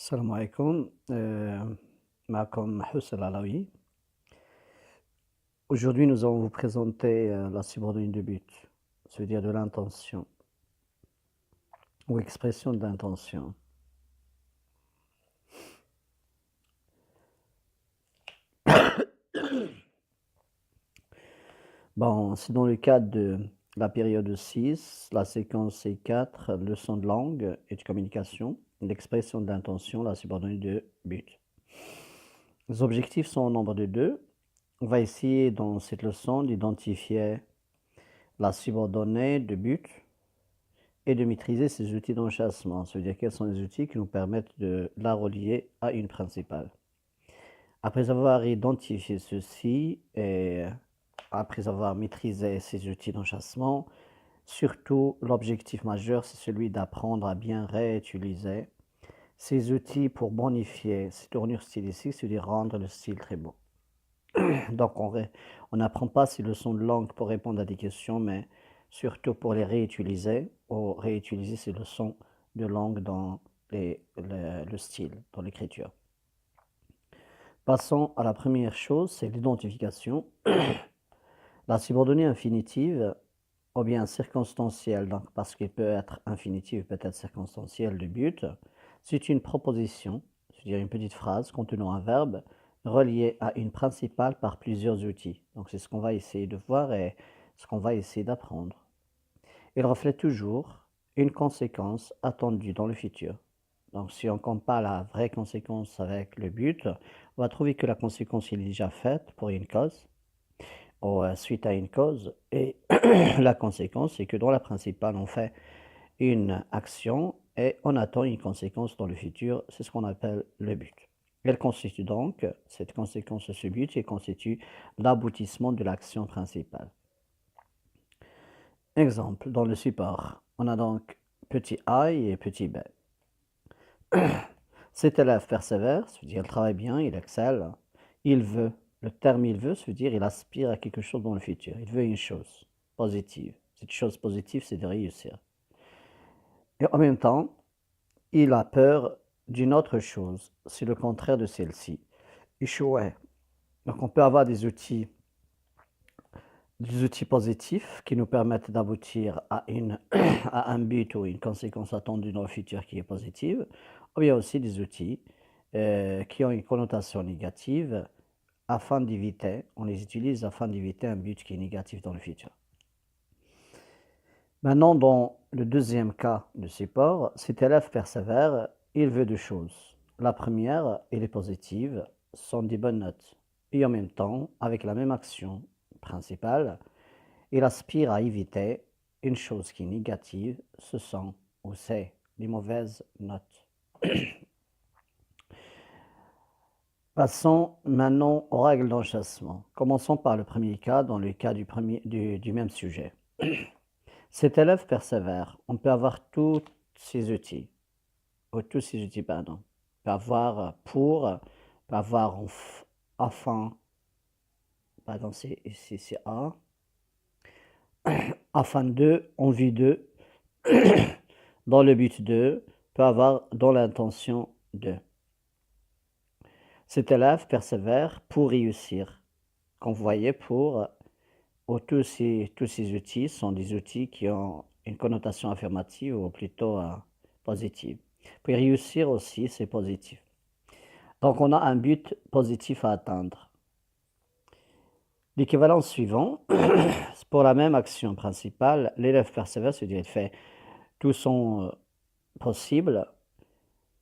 Salam alaikum, معكم Houssel Alaoui. Aujourd'hui, nous allons vous présenter la subordonnée de but, ça veut dire de l'intention ou expression d'intention. Bon, c'est dans le cadre de la période 6, la séquence C4, leçon de langue et de communication, l'expression d'intention, la subordonnée de but. Les objectifs sont au nombre de 2. On va essayer dans cette leçon d'identifier la subordonnée de but et de maîtriser ces outils d'enchâssement. Ça veut dire quels sont les outils qui nous permettent de la relier à une principale. Après avoir identifié ceci et après avoir maîtrisé ces outils d'enchâssement, surtout l'objectif majeur, c'est celui d'apprendre à bien réutiliser ces outils pour bonifier ces tournures stylistiques, c'est-à-dire rendre le style très beau. Donc on n'apprend pas ces leçons de langue pour répondre à des questions, mais surtout pour les réutiliser ou réutiliser ces leçons de langue dans le style, dans l'écriture. Passons à la première chose, c'est l'identification. La subordonnée infinitive, ou bien circonstancielle, donc parce qu'il peut être infinitive, peut être circonstancielle de but, c'est une proposition, c'est-à-dire une petite phrase contenant un verbe relié à une principale par plusieurs outils. Donc c'est ce qu'on va essayer de voir et ce qu'on va essayer d'apprendre. Il reflète toujours une conséquence attendue dans le futur. Donc si on compare la vraie conséquence avec le but, on va trouver que la conséquence est déjà faite pour une cause, ou suite à une cause, et la conséquence, c'est que dans la principale, on fait une action et on attend une conséquence dans le futur, c'est ce qu'on appelle le but. Elle constitue donc, cette conséquence, ce but, qui constitue l'aboutissement de l'action principale. Exemple, dans le support, on a donc petit a et petit b. Cet élève persévère, ça veut dire il travaille bien, il excelle, il veut. Le terme il veut, ça veut dire il aspire à quelque chose dans le futur. Il veut une chose positive. Cette chose positive, c'est de réussir. Et en même temps, il a peur d'une autre chose. C'est le contraire de celle-ci. Échouer. Donc on peut avoir des outils positifs qui nous permettent d'aboutir à, à un but ou une conséquence attendue dans le futur qui est positive, ou bien aussi des outils qui ont une connotation négative afin d'éviter, on les utilise afin d'éviter un but qui est négatif dans le futur. Maintenant, dans le deuxième cas de support, cet élève persévère, il veut deux choses. La première, elle est positive, sont des bonnes notes. Et en même temps, avec la même action principale, il aspire à éviter une chose qui est négative, ce sont ou c'est les mauvaises notes. Passons maintenant aux règles d'enchâssement. Commençons par le premier cas, dans le cas du même sujet. Cet élève persévère. On peut avoir tous ces outils, pardon. On peut avoir pour, on peut avoir afin, pardon, c'est A, afin de, en vue de, dans le but de, peut avoir dans l'intention de. Cet élève persévère pour réussir. Comme vous voyez, pour tous ces outils sont des outils qui ont une connotation affirmative ou plutôt positive. Pour réussir aussi, c'est positif. Donc on a un but positif à atteindre. L'équivalent suivant, pour la même action principale, l'élève persévère, c'est-à-dire il fait tout son possible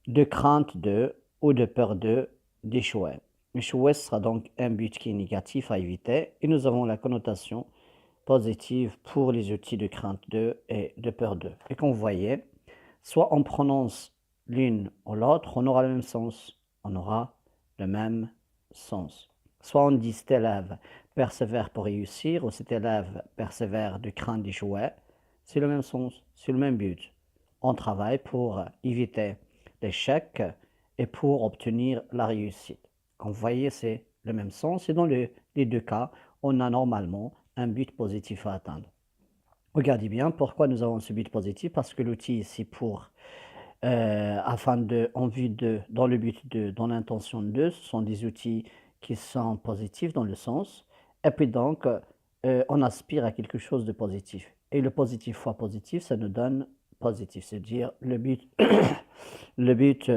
de crainte de ou de peur d'échouer. Échouer sera donc un but qui est négatif à éviter et nous avons la connotation positive pour les outils de crainte de et de peur de. Et comme vous voyez, soit on prononce l'une ou l'autre, on aura le même sens. On aura le même sens. Soit on dit cet élève persévère pour réussir ou cet élève persévère de crainte d'échouer. C'est le même sens, c'est le même but. On travaille pour éviter l'échec et pour obtenir la réussite. Comme vous voyez, c'est le même sens et dans les deux cas, on a normalement un but positif à atteindre. Regardez bien pourquoi nous avons ce but positif, parce que l'outil ici pour dans le but de, dans l'intention de, ce sont des outils qui sont positifs dans le sens, et puis donc, on aspire à quelque chose de positif. Et le positif fois positif, ça nous donne positif, c'est-à-dire le but, le but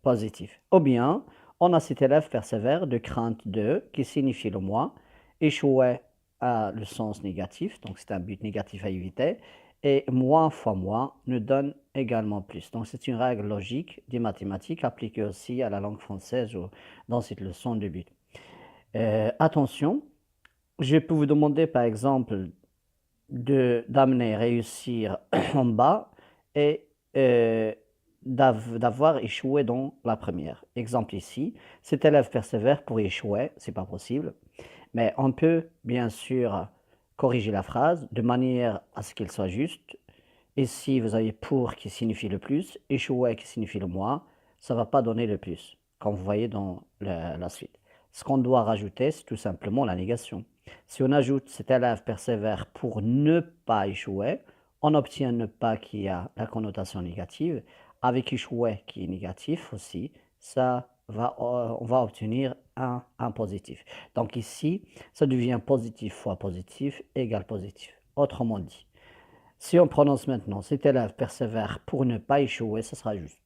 positif. Ou bien, on a cet élève persévère de crainte de, qui signifie le moi, échouait à le sens négatif, donc c'est un but négatif à éviter, et moins fois moins nous donne également plus. Donc c'est une règle logique des mathématiques appliquée aussi à la langue française ou dans cette leçon de but. Attention, je peux vous demander par exemple d'amener réussir en bas et d'avoir échoué dans la première. Exemple ici, cet élève persévère pour échouer, c'est pas possible, mais on peut bien sûr corriger la phrase de manière à ce qu'elle soit juste. Ici, vous avez pour qui signifie le plus, échouer qui signifie le moins, ça ne va pas donner le plus, comme vous voyez dans la suite. Ce qu'on doit rajouter, c'est tout simplement la négation. Si on ajoute cet élève persévère pour ne pas échouer, on obtient ne pas qui a la connotation négative, avec échouer qui est négatif aussi, on va obtenir un positif. Donc ici, ça devient positif fois positif égale positif. Autrement dit, si on prononce maintenant cet élève persévère pour ne pas échouer, ce sera juste.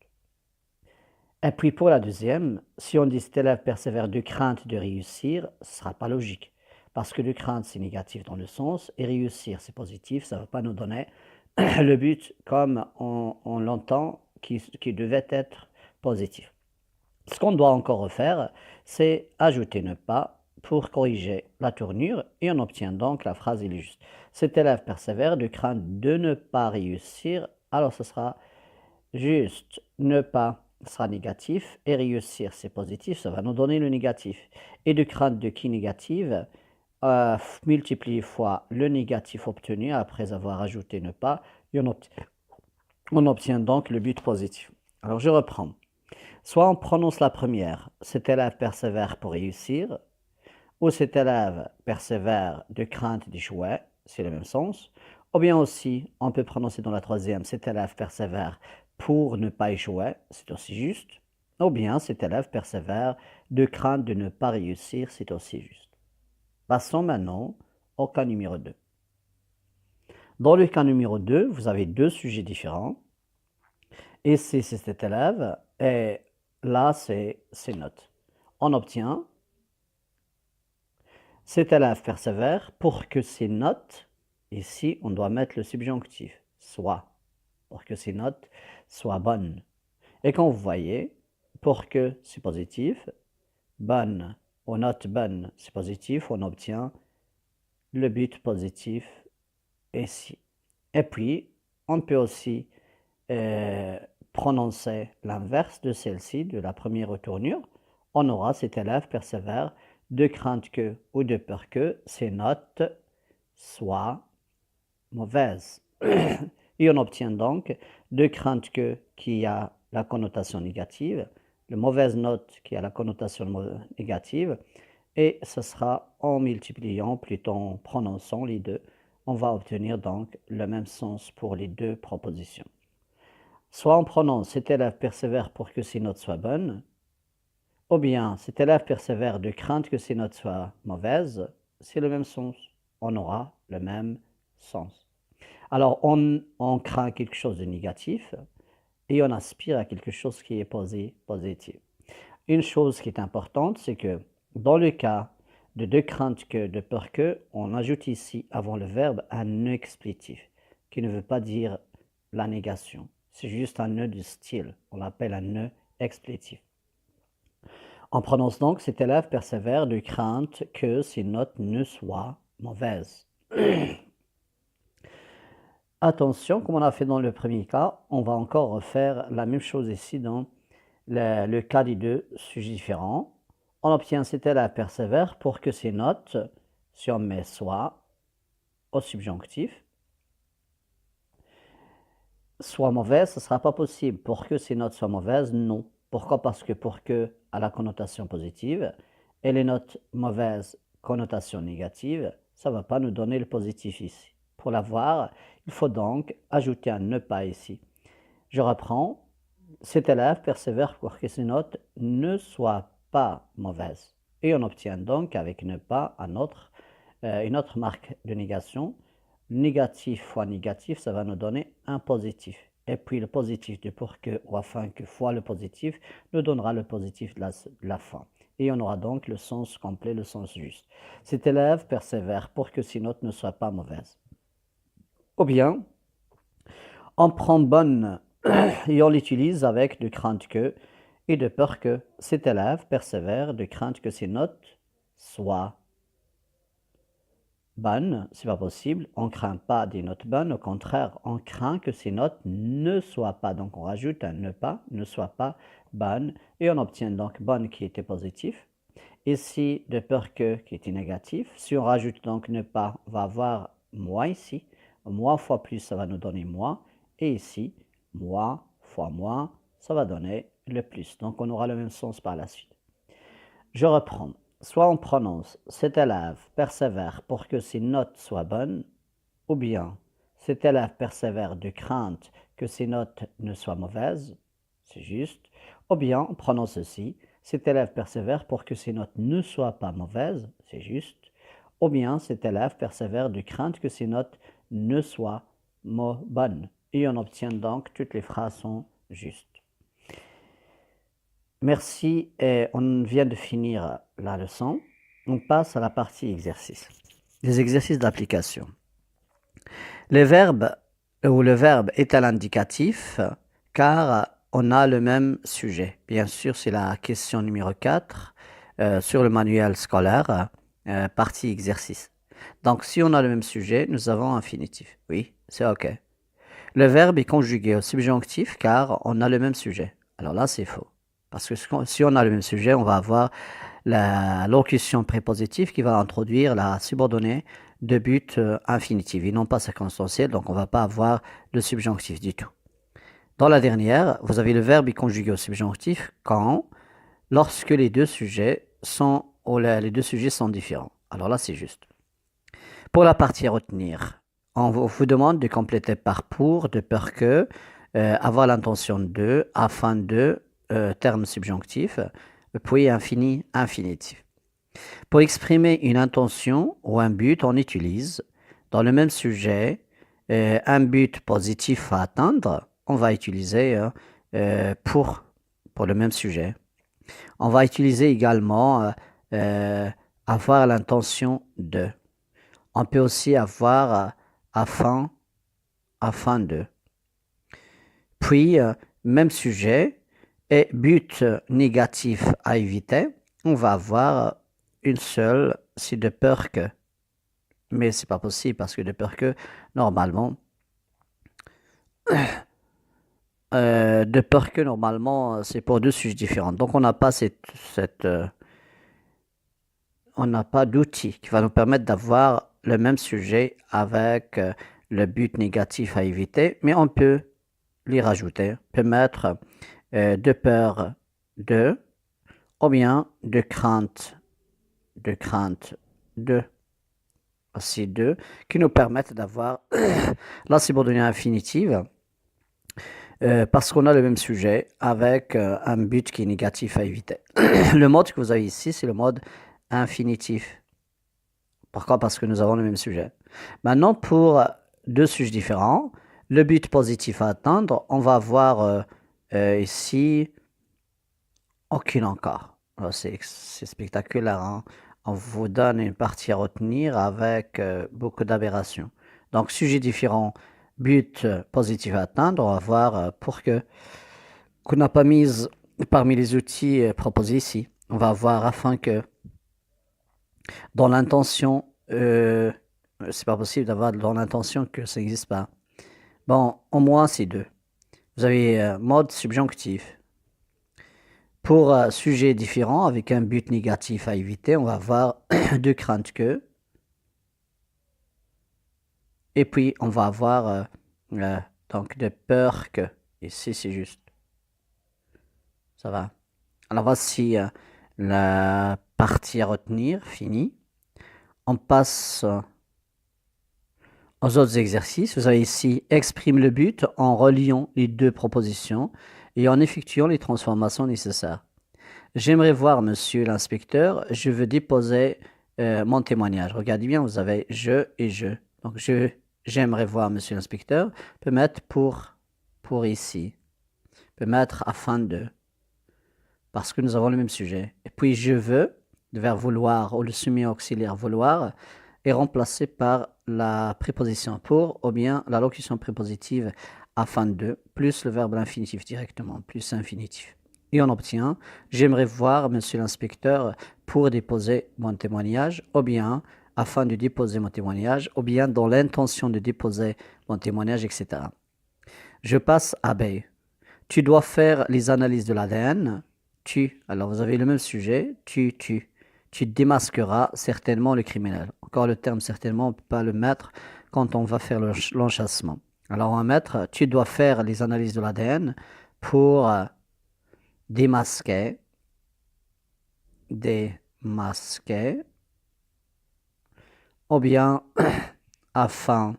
Et puis pour la deuxième, si on dit cet élève persévère de crainte de réussir, ce ne sera pas logique. Parce que de crainte, c'est négatif dans le sens, et réussir, c'est positif, ça ne va pas nous donner le but comme on l'entend qui devait être positif. Ce qu'on doit encore refaire, c'est ajouter ne pas pour corriger la tournure et on obtient donc la phrase il est juste. Cet élève persévère de crainte de ne pas réussir, alors ce sera juste ne pas sera négatif et réussir c'est positif, ça va nous donner le négatif. Et de crainte de qui négative, multiplié fois le négatif obtenu après avoir ajouté ne pas, et on obtient donc le but positif. Alors je reprends. Soit on prononce la première, cet élève persévère pour réussir, ou cet élève persévère de crainte d'échouer, c'est le même sens, ou bien aussi on peut prononcer dans la troisième, cet élève persévère pour ne pas échouer, c'est aussi juste, ou bien cet élève persévère de crainte de ne pas réussir, c'est aussi juste. Passons maintenant au cas numéro 2. Dans le cas numéro 2, vous avez deux sujets différents. Ici, c'est cet élève et là, c'est ses notes. On obtient cet élève persévère pour que ses notes, ici, on doit mettre le subjonctif, soit, pour que ses notes soient bonnes. Et quand vous voyez, pour que c'est positif, bonne, aux notes bonnes, c'est positif, on obtient le but positif ici. Et puis, on peut aussi prononcer l'inverse de celle-ci, de la première tournure. On aura cet élève persévère de crainte que ou de peur que ses notes soient mauvaises. Et on obtient donc de crainte que qui a la connotation négative, le mauvaise note qui a la connotation négative, et ce sera en multipliant, plutôt en prononçant les deux, on va obtenir donc le même sens pour les deux propositions. Soit on prononce cet élève persévère pour que ses notes soient bonnes, ou bien cet élève persévère de crainte que ses notes soient mauvaises, c'est le même sens. On aura le même sens. Alors on craint quelque chose de négatif et on aspire à quelque chose qui est positif. Une chose qui est importante, c'est que dans le cas de crainte que, de peur que, on ajoute ici avant le verbe un nœud explétif, qui ne veut pas dire la négation. C'est juste un nœud du style. On l'appelle un nœud explétif. On prononce donc cet élève persévère de crainte que ses notes ne soient mauvaises. Attention, comme on a fait dans le premier cas, on va encore refaire la même chose ici dans le cas des deux sujets différents. On obtient cet élève persévère pour que ses notes, si on met soit au subjonctif, soient mauvaises, ce ne sera pas possible. Pour que ces notes soient mauvaises, non. Pourquoi? Parce que pour que a la connotation positive et les notes mauvaises, connotation négative, ça ne va pas nous donner le positif ici. Pour l'avoir, il faut donc ajouter un ne pas ici. Je reprends. cet élève persévère pour que ses notes ne soient pas mauvaises. Et on obtient donc avec ne pas une autre marque de négation. Négatif fois négatif, ça va nous donner un positif. Et puis le positif de pour que ou afin que fois le positif nous donnera le positif de la fin. Et on aura donc le sens complet, le sens juste. Cet élève persévère pour que ses notes ne soient pas mauvaises. Ou bien, on prend bonne et on l'utilise avec de crainte que et de peur que cet élève persévère, de crainte que ses notes soient bonnes, c'est pas possible. On ne craint pas des notes bonnes, au contraire, on craint que ces notes ne soient pas. Donc on rajoute un ne pas, ne soient pas bonnes, et on obtient donc bonne qui était positif. Ici, de peur que qui était négatif. Si on rajoute donc ne pas, on va avoir moi ici. Moi fois plus, ça va nous donner moi. Et ici, moi fois moi, ça va donner le plus. Donc on aura le même sens par la suite. Je reprends. Soit on prononce cet élève persévère pour que ses notes soient bonnes, ou bien cet élève persévère de crainte que ses notes ne soient mauvaises, c'est juste, ou bien on prononce ceci, cet élève persévère pour que ses notes ne soient pas mauvaises, c'est juste, ou bien cet élève persévère de crainte que ses notes ne soient bonnes. Et on obtient donc toutes les phrases sont justes. Merci, et on vient de finir la leçon. On passe à la partie exercice. Les exercices d'application. Le verbe est à l'indicatif car on a le même sujet. Bien sûr, c'est la question numéro 4 sur le manuel scolaire, partie exercice. Donc, si on a le même sujet, nous avons infinitif. Oui, c'est OK. Le verbe est conjugué au subjonctif car on a le même sujet. Alors là, c'est faux. Parce que si on a le même sujet, on va avoir la locution prépositive qui va introduire la subordonnée de but infinitif et non pas circonstanciel, donc on ne va pas avoir le subjonctif du tout. Dans la dernière, vous avez le verbe est conjugué au subjonctif quand, lorsque les deux sujets sont différents. Alors là, c'est juste. Pour la partie à retenir, on vous demande de compléter par pour, de peur que, avoir l'intention de, afin de, terme subjonctif, puis infinitif. Pour exprimer une intention ou un but, on utilise, dans le même sujet, un but positif à atteindre, on va utiliser pour le même sujet. On va utiliser également avoir l'intention de. On peut aussi avoir afin de. Puis, même sujet et but négatif à éviter, on va avoir une seule, c'est de peur que. Mais c'est pas possible parce que de peur que, normalement, c'est pour deux sujets différents. Donc, on n'a pas on n'a pas d'outil qui va nous permettre d'avoir le même sujet avec le but négatif à éviter, mais on peut les rajouter. On peut mettre de peur de, ou bien de crainte de, aussi de, qui nous permettent d'avoir la subordonnée infinitive parce qu'on a le même sujet avec un but qui est négatif à éviter. Le mode que vous avez ici, c'est le mode infinitif. Pourquoi? Parce que nous avons le même sujet. Maintenant, pour deux sujets différents, le but positif à atteindre, on va avoir ici aucune encore. C'est spectaculaire. Hein? On vous donne une partie à retenir avec beaucoup d'aberrations. Donc, sujet différent, but positif à atteindre, on va voir pour que qu'on n'a pas mis parmi les outils proposés ici. On va voir afin que dans l'intention, c'est pas possible d'avoir dans l'intention que ça n'existe pas. Bon, au moins c'est deux. Vous avez mode subjonctif. Pour sujet différent avec un but négatif à éviter, on va avoir de crainte que. Et puis on va avoir donc de peur que. Ici c'est juste. Ça va. Alors voici la partie à retenir, finie. On passe aux autres exercices. Vous avez ici exprime le but en reliant les deux propositions et en effectuant les transformations nécessaires. J'aimerais voir monsieur l'inspecteur, je veux déposer mon témoignage. Regardez bien, vous avez je et je. Donc, j'aimerais voir monsieur l'inspecteur, peut mettre pour ici, peut mettre afin de, parce que nous avons le même sujet. Et puis, je veux, le verbe vouloir ou le semi auxiliaire vouloir, est remplacé par la préposition pour ou bien la locution prépositive afin de, plus le verbe infinitif directement, plus infinitif. Et on obtient, j'aimerais voir monsieur l'inspecteur pour déposer mon témoignage, ou bien afin de déposer mon témoignage, ou bien dans l'intention de déposer mon témoignage, etc. Je passe à B. Tu dois faire les analyses de l'ADN. Alors vous avez le même sujet, tu démasqueras certainement le criminel. Encore le terme certainement, on ne peut pas le mettre quand on va faire l'enchâssement. Alors on va mettre, tu dois faire les analyses de l'ADN pour démasquer, ou bien afin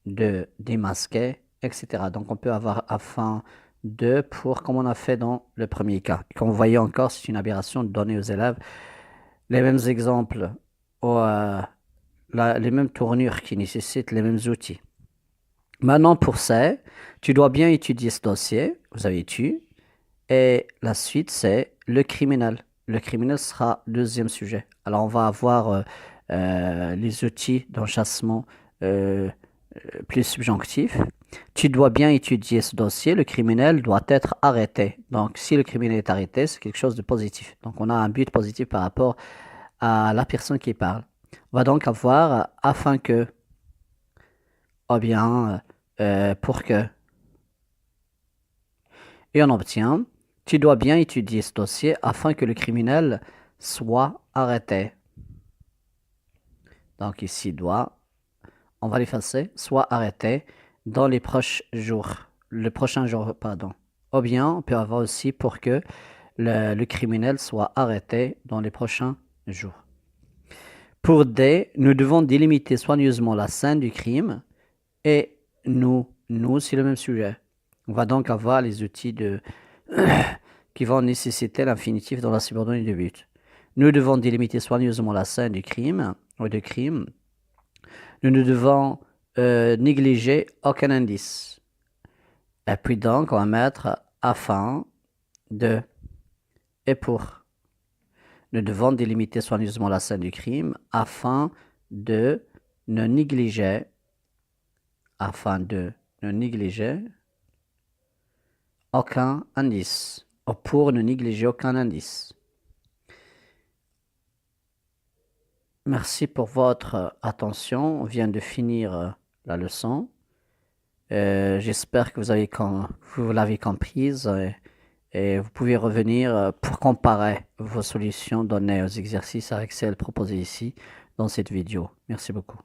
de démasquer, etc. Donc on peut avoir afin de pour, comme on a fait dans le premier cas. Comme vous voyez encore, c'est une aberration de donner aux élèves les mêmes exemples ou les mêmes tournures qui nécessitent les mêmes outils. Maintenant pour ça, tu dois bien étudier ce dossier, vous avez étudié, et la suite c'est le criminel. Le criminel sera le deuxième sujet. Alors on va avoir les outils d'enchâssement plus subjonctifs. Tu dois bien étudier ce dossier, le criminel doit être arrêté. Donc si le criminel est arrêté, c'est quelque chose de positif. Donc on a un but positif par rapport à la personne qui parle. On va donc avoir afin que, ou bien pour que. Et on obtient, tu dois bien étudier ce dossier afin que le criminel soit arrêté. Donc ici, doit, on va l'effacer, soit arrêté dans les prochains jours. Le prochain jour, pardon. Ou bien, on peut avoir aussi pour que le criminel soit arrêté dans les prochains jours. Pour D, nous devons délimiter soigneusement la scène du crime et nous, c'est le même sujet. On va donc avoir les outils qui vont nécessiter l'infinitif dans la subordonnée de but. Nous devons délimiter soigneusement la scène du crime ou de crime. Nous ne devons négliger aucun indice. Et puis donc, on va mettre afin de et pour. Nous devons délimiter soigneusement la scène du crime afin de ne négliger aucun indice, ou pour ne négliger aucun indice. Merci pour votre attention. On vient de finir la leçon. J'espère que vous l'avez comprise et vous pouvez revenir pour comparer vos solutions données aux exercices avec celles proposées ici dans cette vidéo. Merci beaucoup.